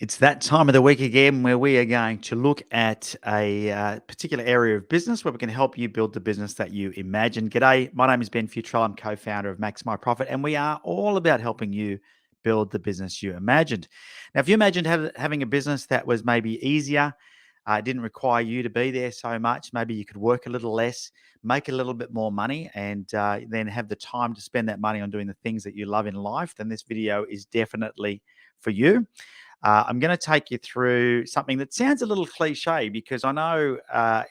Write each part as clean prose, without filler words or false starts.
It's that time of the week again where we are going to look at a particular area of business where we can help you build the business that you imagine. G'day, my name is Ben Futrell. I'm co-founder of Max My Profit, and we are all about helping you build the business you imagined. Now, if you imagined having a business that was maybe easier, didn't require you to be there so much, maybe you could work a little less, make a little bit more money, and then have the time to spend that money on doing the things that you love in life, then this video is definitely for you. I'm going to take you through something that sounds a little cliche because I know,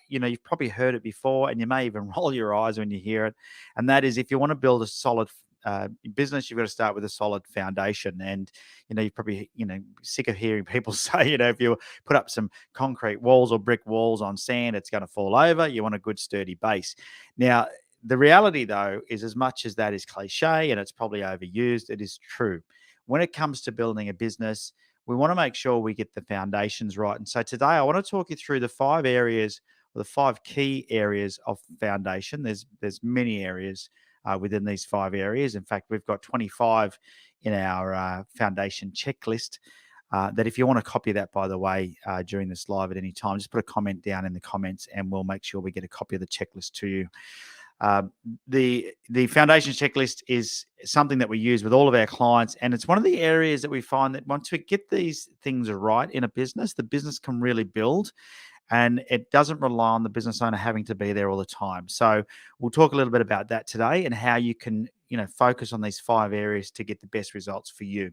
you've probably heard it before and you may even roll your eyes when you hear it. And that is if you want to build a solid business, you've got to start with a solid foundation. And, you're probably, sick of hearing people say, if you put up some concrete walls or brick walls on sand, it's going to fall over. You want a good sturdy base. Now, the reality, though, is as much as that is cliche and it's probably overused, it is true. When it comes to building a business, we want to make sure we get the foundations right. And so today I want to talk you through the 5 areas or the 5 key areas of foundation. There's many areas within these 5 areas. In fact, we've got 25 in our foundation checklist. That if you want to copy that, by the way, during this live at any time, just put a comment down in the comments and we'll make sure we get a copy of the checklist to you. Um, the foundation checklist is something that we use with all of our clients, and it's one of the areas that we find that once we get these things right in a business, the business can really build, and it doesn't rely on the business owner having to be there all the time. So we'll talk a little bit about that today and how you can focus on these 5 areas to get the best results for you.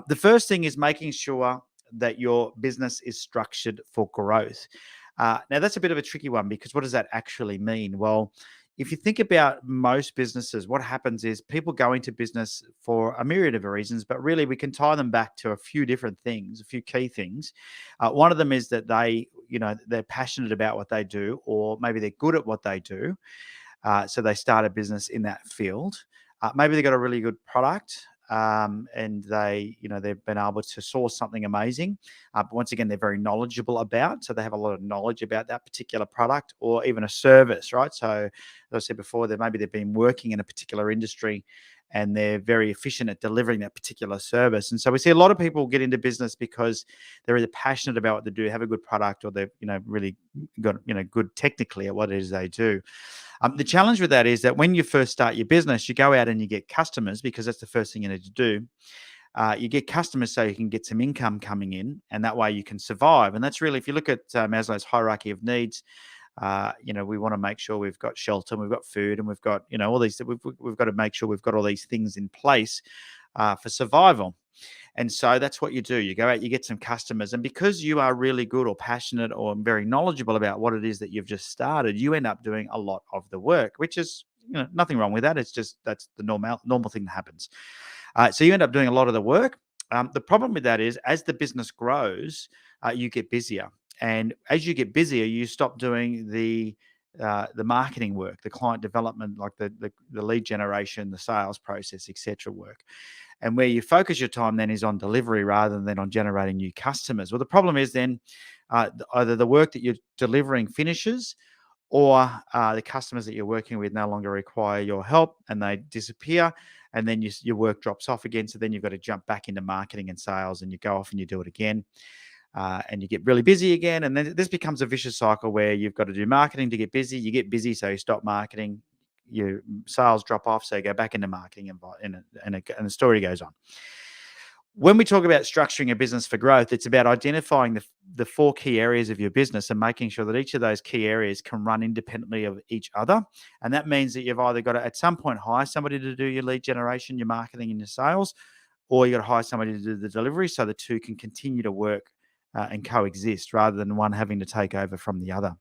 The first thing is making sure that your business is structured for growth. Now that's a bit of a tricky one because what does that actually mean? Well, if you think about most businesses, what happens is people go into business for a myriad of reasons, but really we can tie them back to a few different things, a few key things. One of them is that they're passionate about what they do, or maybe they're good at what they do. So they start a business in that field. Maybe they've got a really good product, and they've been able to source something amazing. But once again, they're very knowledgeable about, so they have a lot of knowledge about that particular product or even a service, right? So as I said before, maybe they've been working in a particular industry and they're very efficient at delivering that particular service. And so we see a lot of people get into business because they're either passionate about what they do, have a good product, or they've really got good technically at what it is they do. The challenge with that is that when you first start your business, you go out and you get customers because that's the first thing you need to do. You get customers so you can get some income coming in, and that way you can survive. And that's really, if you look at Maslow's hierarchy of needs, we want to make sure we've got shelter, and we've got food, and we've got all these. We've got to make sure we've got all these things in place for survival. And so that's what you do. You go out, you get some customers, and because you are really good or passionate or very knowledgeable about what it is that you've just started, you end up doing a lot of the work, which is nothing wrong with that. It's just that's the normal thing that happens. So you end up doing a lot of the work. The problem with that is as the business grows, you get busier, and as you get busier, you stop doing the marketing work, the client development, like the lead generation, the sales process, etc. work. And where you focus your time then is on delivery rather than on generating new customers. Well, the problem is then either the work that you're delivering finishes, or the customers that you're working with no longer require your help and they disappear, and then your work drops off again. So then you've got to jump back into marketing and sales, and you go off and you do it again. And you get really busy again. And then this becomes a vicious cycle where you've got to do marketing to get busy. You get busy, so you stop marketing. Your sales drop off, so you go back into marketing, and the story goes on. When we talk about structuring a business for growth, it's about identifying the 4 key areas of your business and making sure that each of those key areas can run independently of each other. And that means that you've either got to, at some point, hire somebody to do your lead generation, your marketing, and your sales, or you got to hire somebody to do the delivery, so the two can continue to work and coexist rather than one having to take over from the other.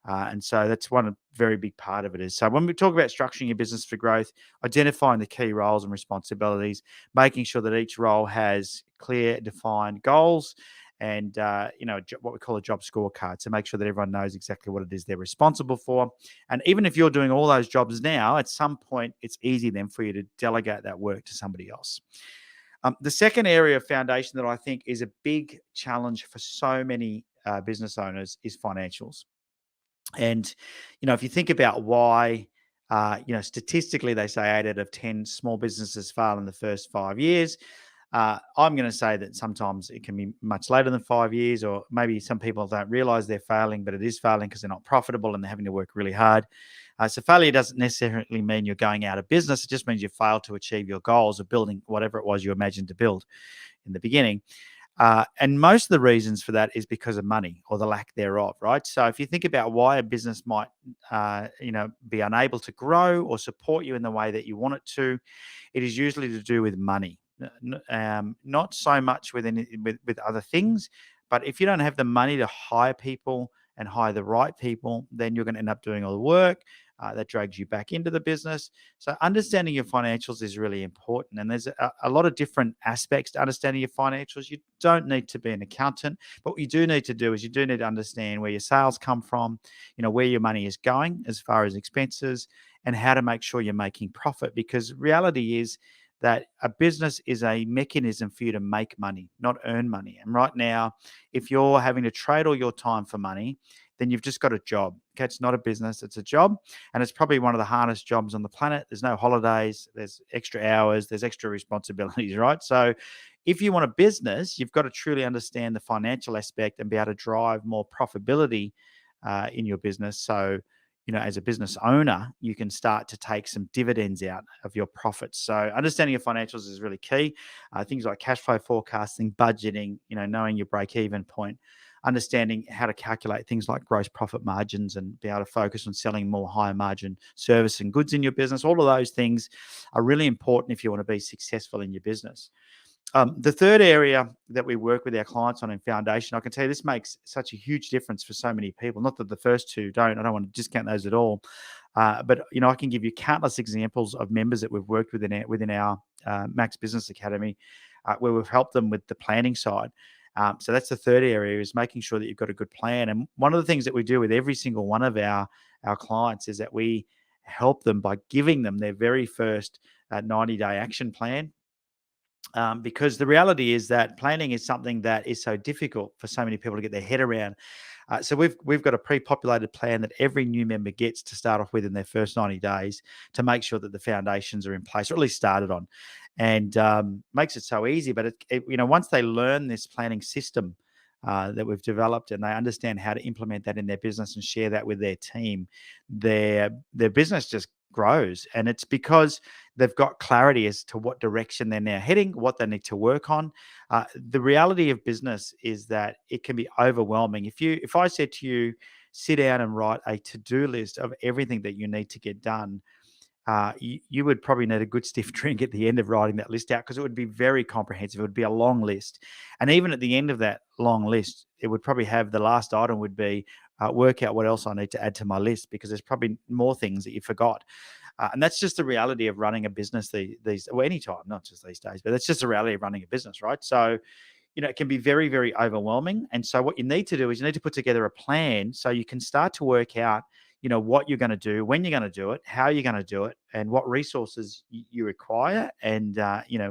And so that's one very big part of it is. So when we talk about structuring your business for growth, identifying the key roles and responsibilities, making sure that each role has clear, defined goals, and what we call a job scorecard, to make sure that everyone knows exactly what it is they're responsible for. And even if you're doing all those jobs now, at some point it's easy then for you to delegate that work to somebody else. The second area of foundation that I think is a big challenge for so many business owners is financials. And, if you think about why, statistically, they say 8 out of 10 small businesses fail in the first 5 years. I'm going to say that sometimes it can be much later than 5 years, or maybe some people don't realize they're failing, but it is failing because they're not profitable and they're having to work really hard. So failure doesn't necessarily mean you're going out of business. It just means you failed to achieve your goals of building whatever it was you imagined to build in the beginning. And most of the reasons for that is because of money or the lack thereof, right? So if you think about why a business might, be unable to grow or support you in the way that you want it to, it is usually to do with money, not so much with other things. But if you don't have the money to hire people and hire the right people, then you're going to end up doing all the work. That drags you back into the business. So understanding your financials is really important. And there's a lot of different aspects to understanding your financials. You don't need to be an accountant, but what you do need to do is you do need to understand where your sales come from, where your money is going as far as expenses, and how to make sure you're making profit. Because reality is that a business is a mechanism for you to make money, not earn money. And right now, if you're having to trade all your time for money, then you've just got a job. Okay, it's not a business, it's a job. And it's probably one of the hardest jobs on the planet. There's no holidays, there's extra hours, there's extra responsibilities, right? So if you want a business, you've got to truly understand the financial aspect and be able to drive more profitability in your business. So, as a business owner, you can start to take some dividends out of your profits. So understanding your financials is really key. Things like cash flow forecasting, budgeting, knowing your break even point, understanding how to calculate things like gross profit margins and be able to focus on selling more higher margin service and goods in your business. All of those things are really important if you want to be successful in your business. The third area that we work with our clients on in foundation, I can tell you this makes such a huge difference for so many people. Not that the first two don't. I don't want to discount those at all. But I can give you countless examples of members that we've worked with within our Max Business Academy, where we've helped them with the planning side. So that's the third area, is making sure that you've got a good plan. And one of the things that we do with every single one of our clients is that we help them by giving them their very first 90-day action plan. Because the reality is that planning is something that is so difficult for so many people to get their head around. So we've got a pre-populated plan that every new member gets to start off with in their first 90 days to make sure that the foundations are in place, or at least started on, and makes it so easy. But once they learn this planning system that we've developed, and they understand how to implement that in their business and share that with their team, their business just grows. And it's because they've got clarity as to what direction they're now heading, what they need to work on. The reality of business is that it can be overwhelming. If I said to you, sit down and write a to-do list of everything that you need to get done, you would probably need a good stiff drink at the end of writing that list out, because it would be very comprehensive. It would be a long list. And even at the end of that long list, it would probably have, the last item would be, work out what else I need to add to my list, because there's probably more things that you forgot. And that's just the reality of running a business these well, anytime, not just these days, but that's just the reality of running a business, right? So, it can be very, very overwhelming. And so what you need to do is you need to put together a plan so you can start to work out, what you're going to do, when you're going to do it, how you're going to do it, and what resources you require, and,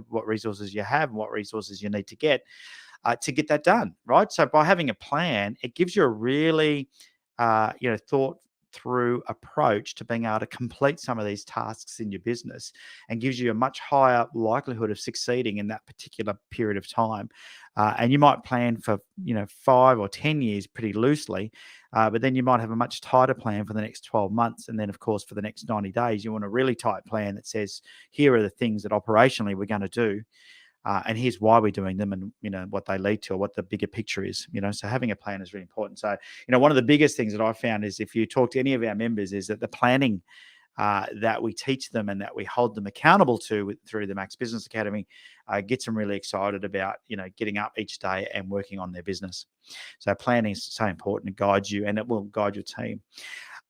what resources you have and what resources you need to get that done, right? So by having a plan, it gives you a really, thought through approach to being able to complete some of these tasks in your business, and gives you a much higher likelihood of succeeding in that particular period of time. And you might plan for 5 or 10 years pretty loosely, but then you might have a much tighter plan for the next 12 months, and then of course for the next 90 days you want a really tight plan that says, here are the things that operationally we're going to do. And here's why we're doing them, and what they lead to, or what the bigger picture is. So having a plan is really important. So one of the biggest things that I found is, if you talk to any of our members, is that the planning that we teach them and that we hold them accountable to through the Max Business Academy gets them really excited about getting up each day and working on their business. So planning is so important. It guides you, and it will guide your team.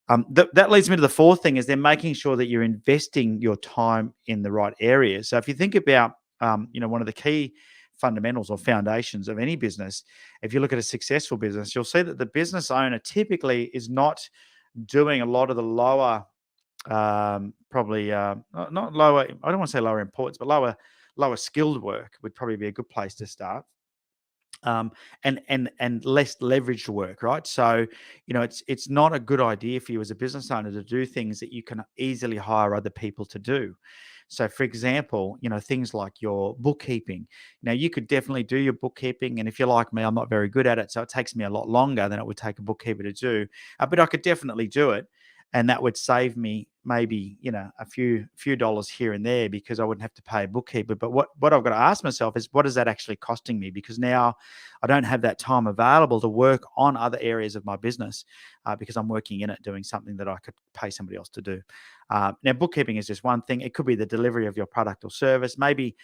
That leads me to the fourth thing, is then making sure that you're investing your time in the right areas. So if you think about one of the key fundamentals or foundations of any business, if you look at a successful business, you'll see that the business owner typically is not doing a lot of the lower, probably not lower, I don't want to say lower importance, but lower skilled work would probably be a good place to start. And less leveraged work, right? So, it's not a good idea for you as a business owner to do things that you can easily hire other people to do. So, for example, things like your bookkeeping. Now, you could definitely do your bookkeeping, and if you're like me, I'm not very good at it, so it takes me a lot longer than it would take a bookkeeper to do. But I could definitely do it, and that would save me maybe a few dollars here and there because I wouldn't have to pay a bookkeeper. But what I've got to ask myself is, what is that actually costing me? Because now I don't have that time available to work on other areas of my business because I'm working in it doing something that I could pay somebody else to do. Now, bookkeeping is just one thing. It could be the delivery of your product or service. Maybe,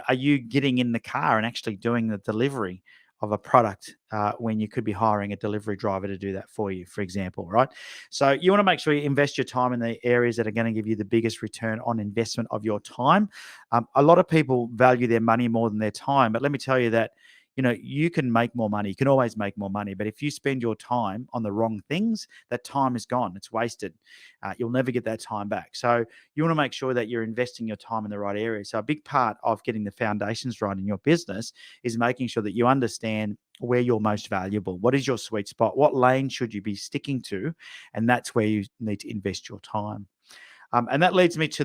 are you getting in the car and actually doing the delivery of a product when you could be hiring a delivery driver to do that for you, for example, right? So you want to make sure you invest your time in the areas that are going to give you the biggest return on investment of your time. A lot of people value their money more than their time, but let me tell you that you can make more money. You can always make more money, but if you spend your time on the wrong things, that time is gone. It's wasted. You'll never get that time back. So you want to make sure that you're investing your time in the right area. So a big part of getting the foundations right in your business is making sure that you understand where you're most valuable. What is your sweet spot? What lane should you be sticking to? And that's where you need to invest your time. And that leads me to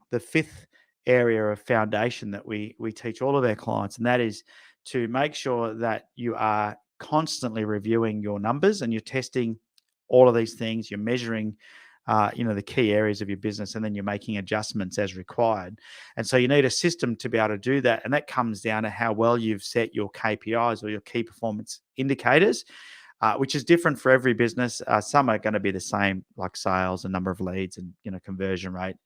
the fifth area of foundation that we teach all of our clients, and that is to make sure that you are constantly reviewing your numbers and you're testing all of these things. You're measuring, the key areas of your business, and then you're making adjustments as required. And so you need a system to be able to do that, and that comes down to how well you've set your KPIs or your key performance indicators. Which is different for every business. Some are going to be the same, like sales and number of leads and conversion rate,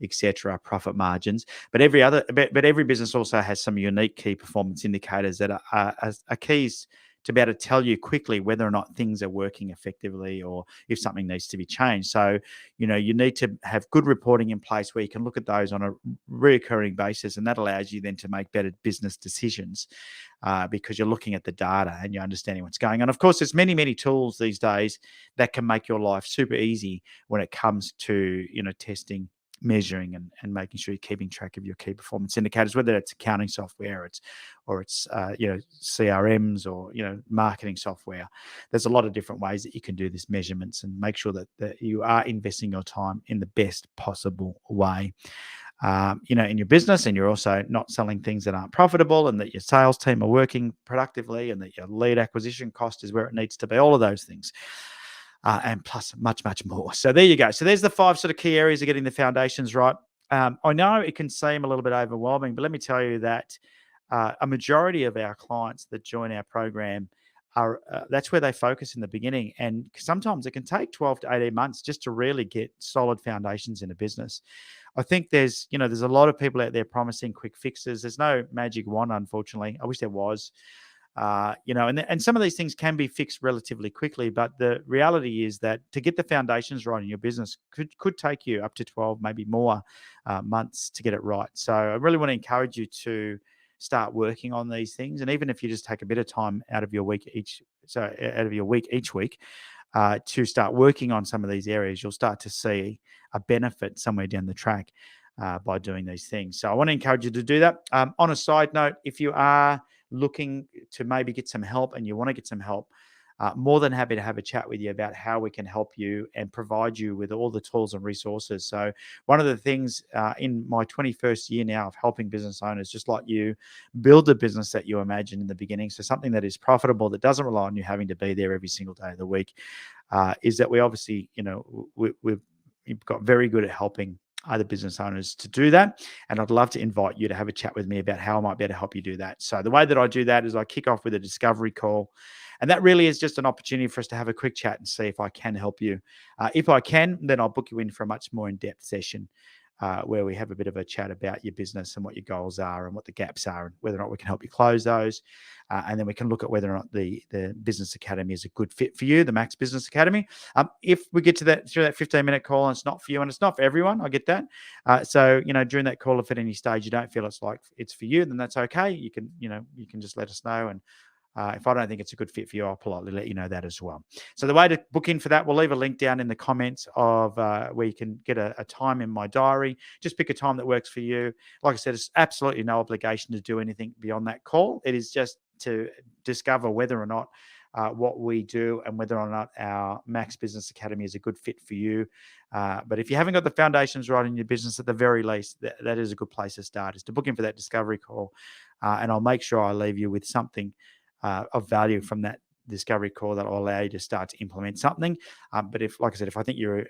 etc., profit margins. But every business also has some unique key performance indicators that are keys to be able to tell you quickly whether or not things are working effectively or if something needs to be changed. So, you need to have good reporting in place where you can look at those on a recurring basis, and that allows you then to make better business decisions because you're looking at the data and you're understanding what's going on. Of course, there's many, many tools these days that can make your life super easy when it comes to, testing, measuring, and making sure you're keeping track of your key performance indicators, whether it's accounting software, it's CRMs or marketing software. There's a lot of different ways that you can do this measurements and make sure that you are investing your time in the best possible way. In your business, and you're also not selling things that aren't profitable, and that your sales team are working productively, and that your lead acquisition cost is where it needs to be, all of those things. And plus much, much more. So there you go. So there's the 5 sort of key areas of getting the foundations right. I know it can seem a little bit overwhelming, but let me tell you that a majority of our clients that join our program are that's where they focus in the beginning. And sometimes it can take 12 to 18 months just to really get solid foundations in a business. I think there's a lot of people out there promising quick fixes. There's no magic wand, unfortunately. I wish there was. And some of these things can be fixed relatively quickly, but the reality is that to get the foundations right in your business could take you up to 12, maybe more months to get it right. So I really want to encourage you to start working on these things, and even if you just take a bit of time out of your week each week to start working on some of these areas, you'll start to see a benefit somewhere down the track by doing these things. So I want to encourage you to do that. On a side note, if you are looking to maybe get some help and you want to get some help, more than happy to have a chat with you about how we can help you and provide you with all the tools and resources. So one of the things in my 21st year now of helping business owners just like you build the business that you imagined in the beginning, so something that is profitable, that doesn't rely on you having to be there every single day of the week, is that we obviously, we've got very good at helping other business owners to do that. And I'd love to invite you to have a chat with me about how I might be able to help you do that. So the way that I do that is I kick off with a discovery call. And that really is just an opportunity for us to have a quick chat and see if I can help you. If I can, then I'll book you in for a much more in-depth session where we have a bit of a chat about your business and what your goals are and what the gaps are and whether or not we can help you close those. And then we can look at whether or not the Business Academy is a good fit for you, the Max Business Academy. If we get to that through that 15-minute call and it's not for you and it's not for everyone, I get that. So during that call, if at any stage you don't feel it's for you, then that's okay. You can just let us know, and if I don't think it's a good fit for you, I'll politely let you know that as well. So the way to book in for that, we'll leave a link down in the comments of where you can get a time in my diary. Just pick a time that works for you. Like I said, it's absolutely no obligation to do anything beyond that call. It is just to discover whether or not what we do and whether or not our Max Business Academy is a good fit for you. But if you haven't got the foundations right in your business, at the very least, that is a good place to start, is to book in for that discovery call. And I'll make sure I leave you with something of value from that discovery call that will allow you to start to implement something. But if, like I said, if I think you're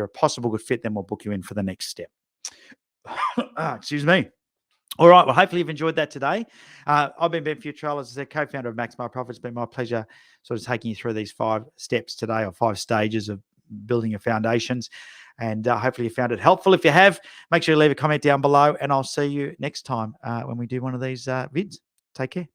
a possible good fit, then we'll book you in for the next step. Excuse me. All right. Well, hopefully you've enjoyed that today. I've been Ben Futrell, as I said, co-founder of Max My Profit. It's been my pleasure sort of taking you through these 5 steps today, or 5 stages of building your foundations. And hopefully you found it helpful. If you have, make sure you leave a comment down below, and I'll see you next time when we do one of these vids. Take care.